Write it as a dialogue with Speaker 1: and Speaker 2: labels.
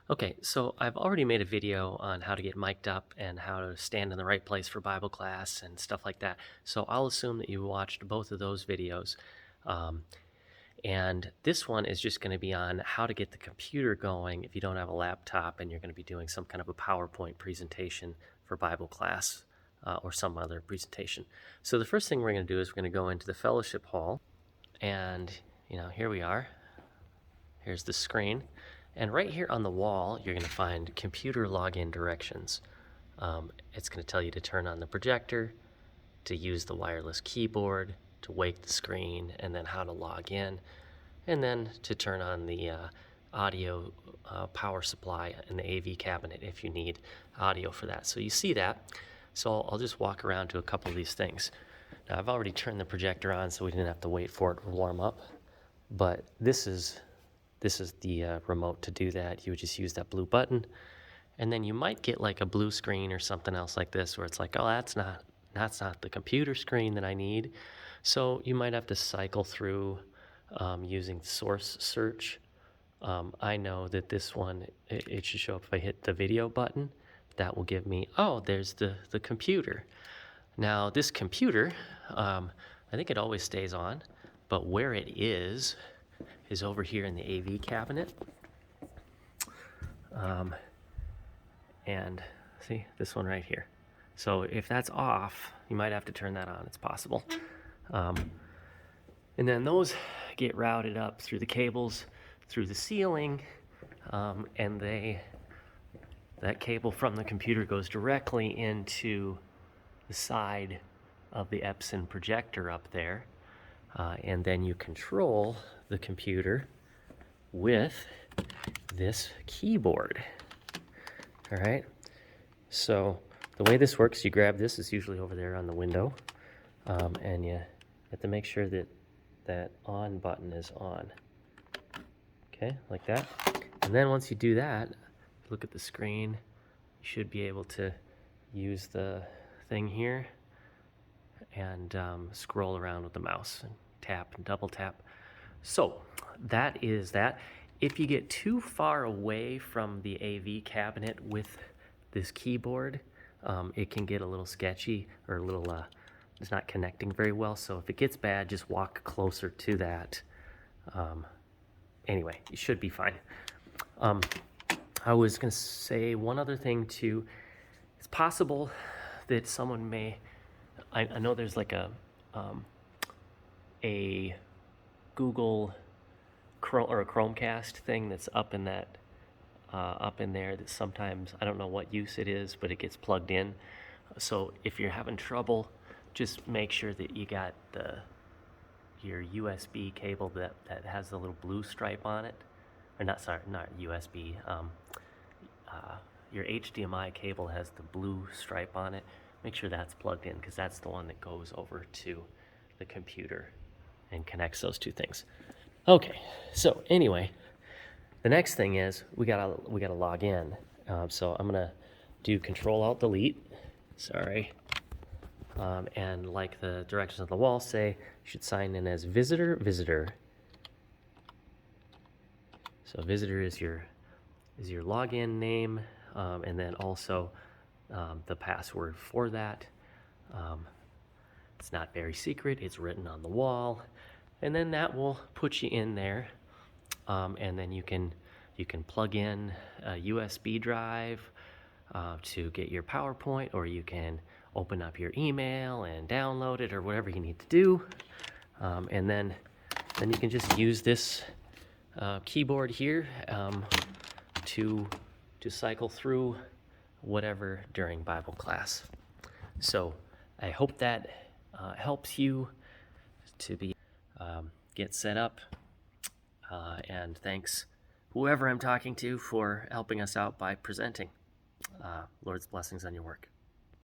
Speaker 1: Okay, so I've already made a video on how to get mic'd up and how to stand in the right place for Bible class and stuff like that. So I'll assume that you watched both of those videos. Um, and this one is just going to be on how to get the computer going if you don't have a laptop and you're going to be doing some kind of a PowerPoint presentation for Bible class or some other presentation. So the first thing we're going to do is we're going to go into the fellowship hall. And, here we are. Here's the screen. And right here on the wall, you're going to find computer login directions. It's going to tell you to turn on the projector, to use the wireless keyboard, to wake the screen, and then how to log in, and then to turn on the audio power supply in the AV cabinet if you need audio for that. So you see that. So I'll just walk around to a couple of these things. Now I've already turned the projector on so we didn't have to wait for it to warm up, but this is the remote to do that. You would just use that blue button, and then you might get like a blue screen or something else like this where it's like, oh, that's not the computer screen that I need. So you might have to cycle through using source search. I know that this one, it should show up if I hit the video button. That will give me, oh, there's the computer. Now this computer, I think it always stays on, but where it is over here in the AV cabinet. And see this one right here. So if that's off, you might have to turn that on. It's possible. And then those get routed up through the cables, through the ceiling, and that cable from the computer goes directly into the side of the Epson projector up there. And then you control the computer with this keyboard. All right, so the way this works, you grab this, it's usually over there on the window, and you have to make sure that that on button is on. Okay, like that. And then once you do that, look at the screen, you should be able to use the thing here and scroll around with the mouse and tap and double tap. So that is that. If you get too far away from the AV cabinet with this keyboard, it can get a little sketchy or a little, it's not connecting very well. So if it gets bad, just walk closer to that. Anyway, you should be fine. I was going to say one other thing too. It's possible that someone may, I know there's like a Google Chrome or a Chromecast thing that's up in that up in there that sometimes, I don't know what use it is, but it gets plugged in. So if you're having trouble, just make sure that you got your USB cable that has the little blue stripe on it, or not USB. Your HDMI cable has the blue stripe on it. Make sure that's plugged in, because that's the one that goes over to the computer and connects those two things. Okay, so anyway, the next thing is we gotta log in. So I'm gonna do Control-Alt-Delete. Sorry. And like the directions on the wall say, you should sign in as visitor. So visitor is your login name, and then also the password for that. It's not very secret. It's written on the wall, and then that will put you in there. And then you can plug in a USB drive to get your PowerPoint, or you can open up your email and download it, or whatever you need to do. And then you can just use this keyboard here to cycle through whatever during Bible class. So I hope that helps you to get set up. And thanks whoever I'm talking to for helping us out by presenting. Lord's blessings on your work.